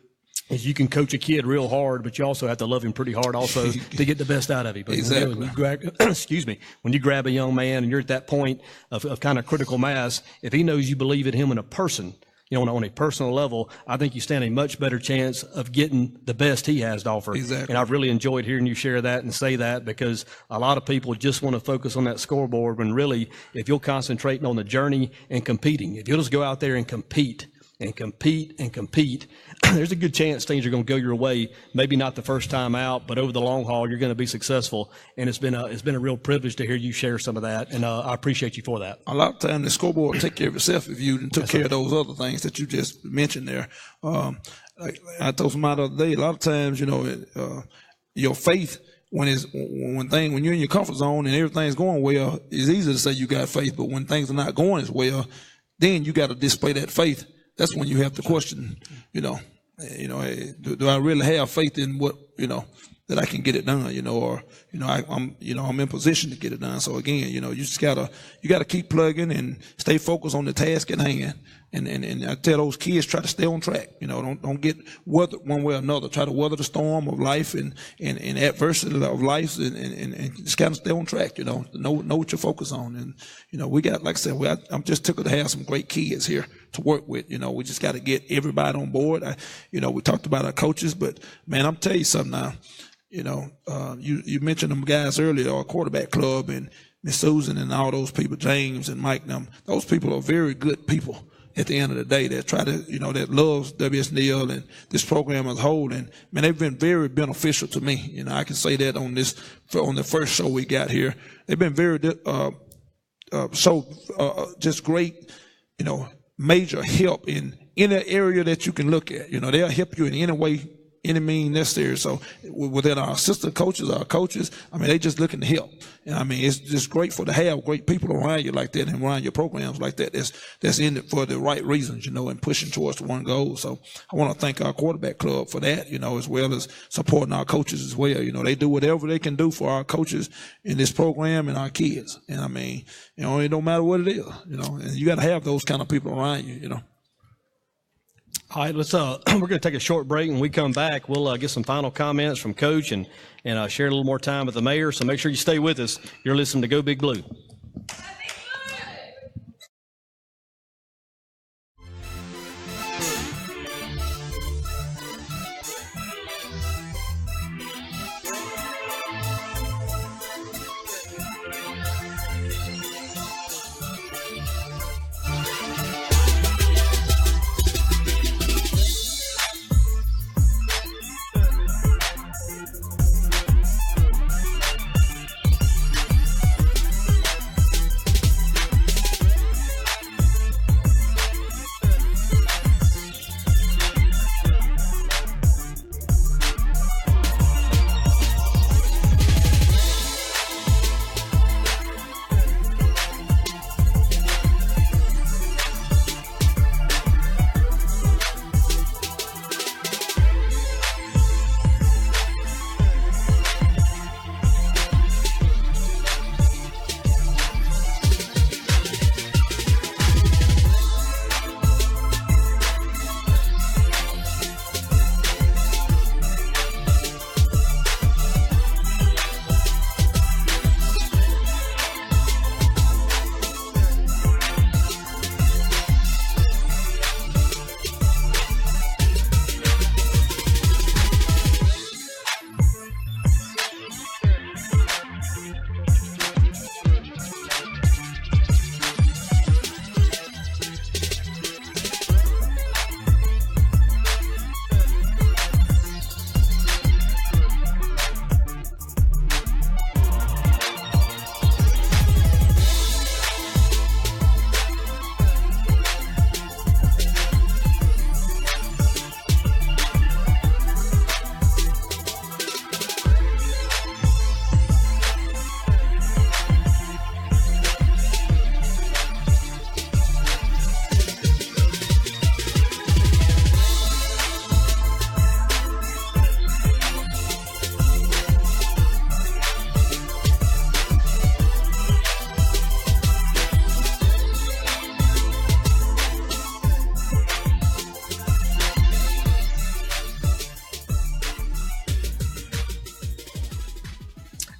is you can coach a kid real hard, but you also have to love him pretty hard also to get the best out of him. But exactly. When you grab a young man and you're at that point of kind of critical mass, if he knows you believe in him in a person, on a personal level, I think you stand a much better chance of getting the best he has to offer. Exactly. And I've really enjoyed hearing you share that and say that, because a lot of people just want to focus on that scoreboard when really, if you'll concentrate on the journey and competing, if you'll just go out there and compete, there's a good chance things are going to go your way. Maybe not the first time out, but over the long haul, you're going to be successful. And it's been a real privilege to hear you share some of that, and I appreciate you for that. A lot of times, the scoreboard will take care of itself if you took care of those other things that you just mentioned there. Like I told somebody the other day, a lot of times, your faith when you're in your comfort zone and everything's going well, it's easy to say you got faith, but when things are not going as well, then you got to display that faith. That's when you have to question, do I really have faith in what, that I can get it done, I'm in position to get it done. So again, you just gotta keep plugging and stay focused on the task at hand. And I tell those kids, try to stay on track. Don't get weathered one way or another. Try to weather the storm of life and adversity of life and just kind of stay on track. Know what you're focused on. And we got, like I said, I'm just tickled to have some great kids here to work with. We just got to get everybody on board. We talked about our coaches, but man, I'm telling you something now. You mentioned them guys earlier, our quarterback club and Miss Susan and all those people, James and Mike, those people are very good people at the end of the day that try to, that loves W.S. Neal and this program as a whole. And man, they've been very beneficial to me. I can say that on the first show we got here. They've been very, just great, major help in any area that you can look at. They'll help you in any way, any means necessary. So within our assistant coaches, our coaches, they just looking to help. And it's just grateful to have great people around you like that and around your programs like that. That's in it for the right reasons, and pushing towards one goal. So I want to thank our quarterback club for that, as well as supporting our coaches as well. They do whatever they can do for our coaches in this program and our kids. And it don't matter what it is, and you got to have those kind of people around you, All right, let's we're going to take a short break. When we come back, we'll get some final comments from Coach and share a little more time with the mayor. So make sure you stay with us. You're listening to Go Big Blue.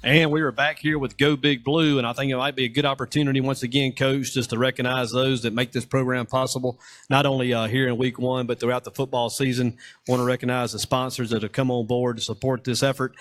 And we are back here with Go Big Blue, and I think it might be a good opportunity once again, Coach, just to recognize those that make this program possible, not only here in Week 1, but throughout the football season. Want to recognize the sponsors that have come on board to support this effort.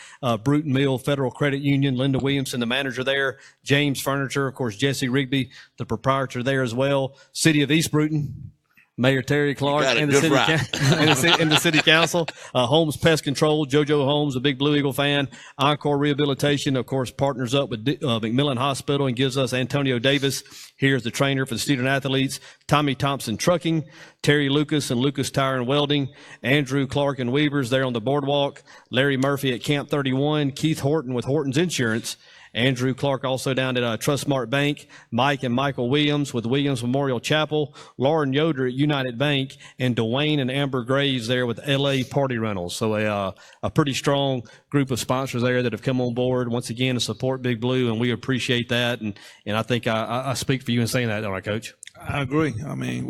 Bruton Mill Federal Credit Union, Linda Williamson, the manager there, James Furniture, of course, Jesse Rigby, the proprietor there as well, City of East Bruton, Mayor Terry Clark and the city council, Holmes Pest Control, JoJo Holmes, a big Blue Eagle fan, Encore Rehabilitation, of course, partners up with McMillan Hospital and gives us Antonio Davis here as the trainer for the student athletes, Tommy Thompson Trucking, Terry Lucas and Lucas Tire and Welding, Andrew Clark and Weavers there on the boardwalk, Larry Murphy at Camp 31, Keith Horton with Horton's Insurance, Andrew Clark also down at Trustmark Bank, Mike and Michael Williams with Williams Memorial Chapel, Lauren Yoder at United Bank, and Dwayne and Amber Graves there with LA Party Rentals. So a pretty strong group of sponsors there that have come on board once again to support Big Blue, and we appreciate that. And I think I speak for you in saying that, don't I, Coach? I agree. I mean,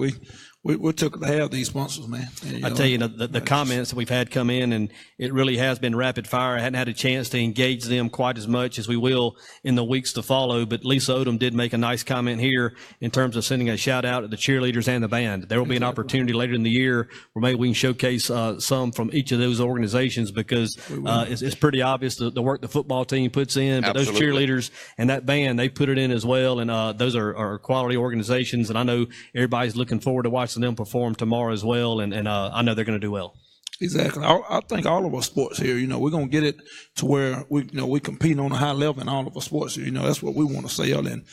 we're tickled to have these sponsors, man. And, I tell you, the comments that we've had come in, and it really has been rapid fire. I hadn't had a chance to engage them quite as much as we will in the weeks to follow, but Lisa Odom did make a nice comment here in terms of sending a shout out to the cheerleaders and the band. There will be an opportunity later in the year where maybe we can showcase some from each of those organizations, because it's pretty obvious the work the football team puts in, but Absolutely. those cheerleaders and that band, they put it in as well, and those are quality organizations, and I know everybody's looking forward to watching them perform tomorrow as well, and I know they're going to do well. Exactly. I think all of our sports here, we're going to get it to where we compete on a high level in all of our sports. That's what we want to sell. And,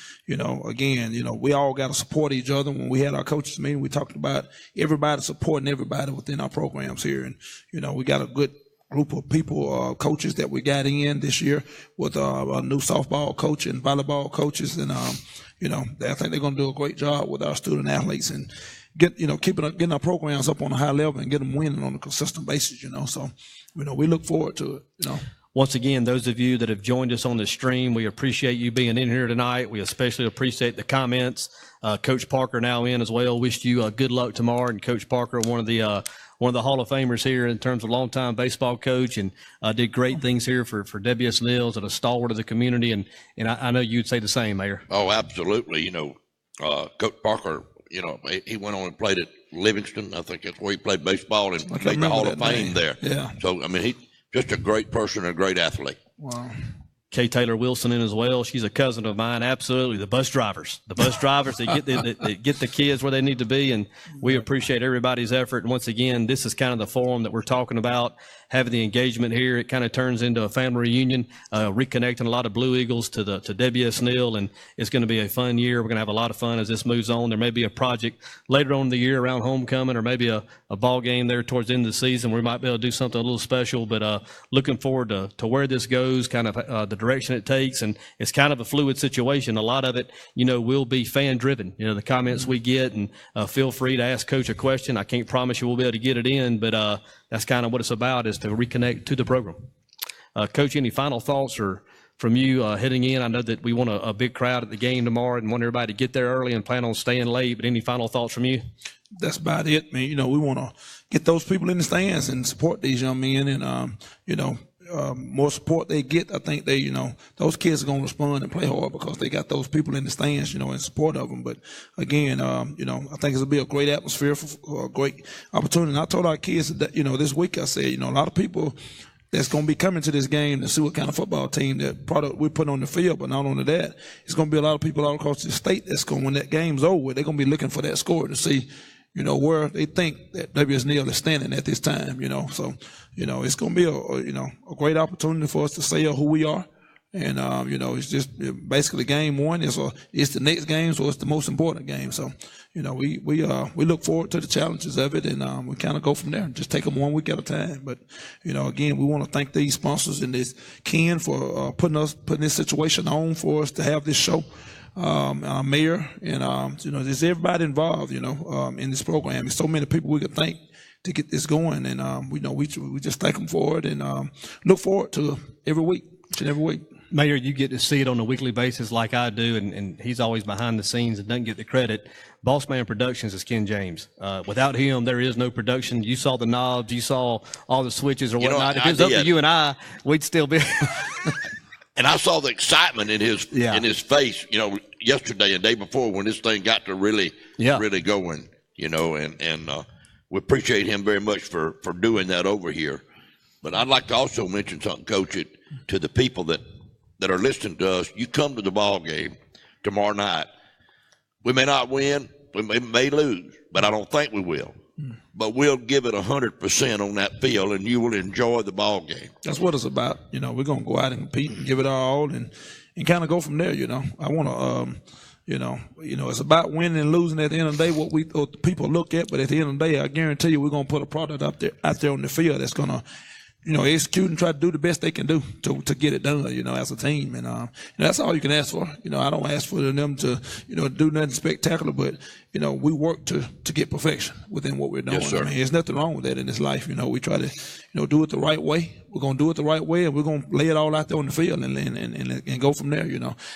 again, we all got to support each other. When we had our coaches meeting, we talked about everybody supporting everybody within our programs here. And, we got a good group of people, coaches that we got in this year with a new softball coach and volleyball coaches. And, I think they're going to do a great job with our student athletes and getting our programs up on a high level and get them winning on a consistent basis, So, we look forward to it, Once again, those of you that have joined us on the stream, we appreciate you being in here tonight. We especially appreciate the comments. Coach Parker now in as well. Wished you good luck tomorrow. And Coach Parker, one of the Hall of Famers here in terms of longtime baseball coach, and did great things here for W.S. Nils and a stalwart of the community. And I know you'd say the same, Mayor. Oh, absolutely. Coach Parker, he went on and played at Livingston. I think that's where he played baseball and made the Hall of Fame there. Yeah. So, he's just a great person and a great athlete. Wow. Kay Taylor Wilson in as well. She's a cousin of mine. Absolutely. The bus drivers that get the kids where they need to be. And we appreciate everybody's effort. And once again, this is kind of the forum that we're talking about, having the engagement here. It kind of turns into a family reunion, reconnecting a lot of Blue Eagles to WS Nil. And it's going to be a fun year. We're going to have a lot of fun as this moves on. There may be a project later on in the year around homecoming, or maybe a ball game there towards the end of the season. We might be able to do something a little special, but looking forward to where this goes, kind of the direction it takes. And it's kind of a fluid situation. A lot of it, will be fan driven, the comments we get, and feel free to ask Coach a question. I can't promise you we'll be able to get it in, but that's kind of what it's about, is to reconnect to the program. Coach, any final thoughts from you heading in? I know that we want a big crowd at the game tomorrow and want everybody to get there early and plan on staying late, but any final thoughts from you? That's about it, man. We want to get those people in the stands and support these young men, and more support they get, I think those kids are going to respond and play hard because they got those people in the stands, in support of them. But again, I think it'll be a great atmosphere for a great opportunity. And I told our kids that, this week I said, a lot of people that's going to be coming to this game to see what kind of football team that product we put on the field. But not only that, it's going to be a lot of people all across the state that's going, when that game's over, they're going to be looking for that score to see, where they think that W.S. Nil is standing at this time, So, it's going to be a great opportunity for us to say who we are. And, it's just basically game one. It's the next game, so it's the most important game. So, we look forward to the challenges of it, and we kind of go from there and just take them 1 week at a time. But, again, we want to thank these sponsors and this Ken for putting this situation on for us to have this show. Our mayor and, there's everybody involved, in this program. There's so many people we could thank to get this going. And, we just thank them for it and look forward to every week, each and every week. Mayor, you get to see it on a weekly basis like I do, and he's always behind the scenes and doesn't get the credit. Boss Man Productions is Ken James. Without him, there is no production. You saw the knobs, you saw all the switches or whatnot. If it was up to you and I, we'd still be. And I saw the excitement in his face, yesterday and day before when this thing got to really going, and we appreciate him very much for doing that over here. But I'd like to also mention something, Coach, to the people that are listening to us. You come to the ball game tomorrow night. We may not win, we may lose, but I don't think we will. But we'll give it 100% on that field, and you will enjoy the ball game. That's what it's about. We're going to go out and compete and give it our all and kind of go from there, I want to, it's about winning and losing at the end of the day, what the people look at. But at the end of the day, I guarantee you we're going to put a product out there on the field that's going to, execute and try to do the best they can do to get it done, as a team. And, that's all you can ask for. I don't ask for them to, do nothing spectacular, but, we work to get perfection within what we're doing. Yes, sir. I mean, there's nothing wrong with that in this life. We try to, do it the right way. We're going to do it the right way, and we're going to lay it all out there on the field and go from there,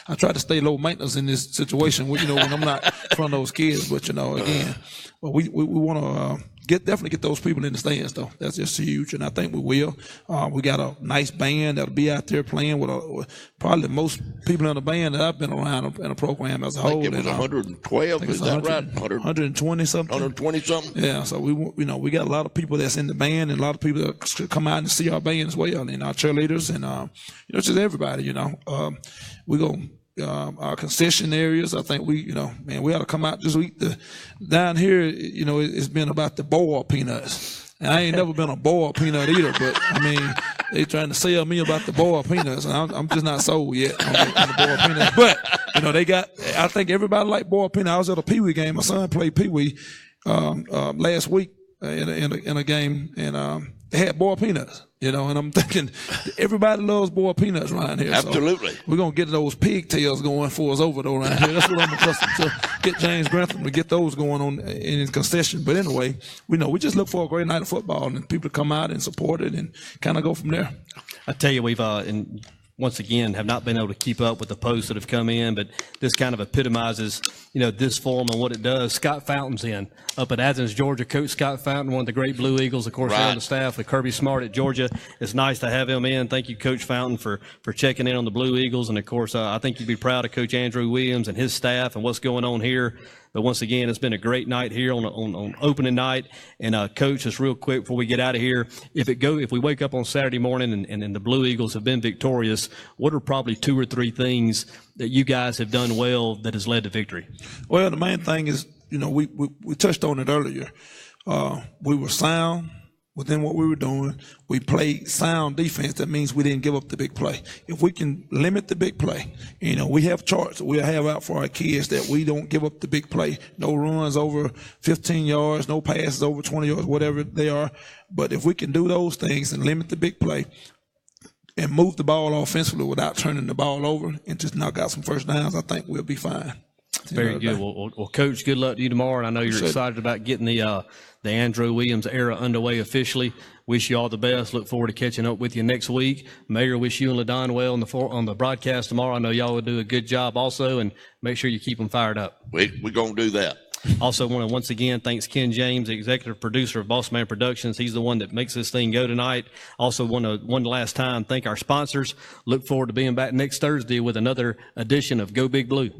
I try to stay low maintenance in this situation, when I'm not in front of those kids, but, again, but we want to, definitely get those people in the stands, though. That's just huge, and I think we will. We got a nice band that'll be out there playing with probably the most people in the band that I've been around in a program as a whole. I think it was 112, is that right? 120 something. 120 something. Yeah, so we got a lot of people that's in the band and a lot of people that come out and see our band as well, and our cheerleaders and just everybody. We go. Our concession areas, I think we ought to come out this week. Down here, it's been about the boiled peanuts. And I ain't never been a boiled peanut eater, but I mean, they trying to sell me about the boiled peanuts, and I'm just not sold yet on the boiled peanuts. But I think everybody like boiled peanuts. I was at a Pee Wee game. My son played Pee Wee last week in a game, and they had boiled peanuts. And I'm thinking everybody loves boiled peanuts around here. Absolutely. So we're going to get those pigtails going for us over there around here. That's what I'm accustomed to. Get James Grantham to get those going on in his concession. But anyway, we just look for a great night of football and people to come out and support it and kind of go from there. I tell you, we've once again have not been able to keep up with the posts that have come in, but this kind of epitomizes, this forum and what it does. Scott Fountain's in up at Athens, Georgia. Coach Scott Fountain, one of the great Blue Eagles, of course, on the staff with Kirby Smart at Georgia. It's nice to have him in. Thank you, Coach Fountain, for checking in on the Blue Eagles. And, of course, I think you'd be proud of Coach Andrew Williams and his staff and what's going on here. But once again, it's been a great night here on opening night. And Coach, just real quick before we get out of here, if we wake up on Saturday morning and the Blue Eagles have been victorious, what are probably 2 or 3 things that you guys have done well that has led to victory? Well, the main thing is, we touched on it earlier. We were sound within what we were doing. We played sound defense. That means we didn't give up the big play. If we can limit the big play, we have charts that we'll have out for our kids that we don't give up the big play. No runs over 15 yards, no passes over 20 yards, whatever they are. But if we can do those things and limit the big play and move the ball offensively without turning the ball over and just knock out some first downs, I think we'll be fine. Very good. Well, Coach, good luck to you tomorrow. And I know you're excited about getting the Andrew Williams era underway officially. Wish you all the best. Look forward to catching up with you next week. Mayor, wish you and LaDon well on the broadcast tomorrow. I know y'all will do a good job also, and make sure you keep them fired up. We're going to do that. Also want to once again thanks Ken James, the executive producer of Boss Man Productions. He's the one that makes this thing go tonight. Also want to one last time thank our sponsors. Look forward to being back next Thursday with another edition of Go Big Blue.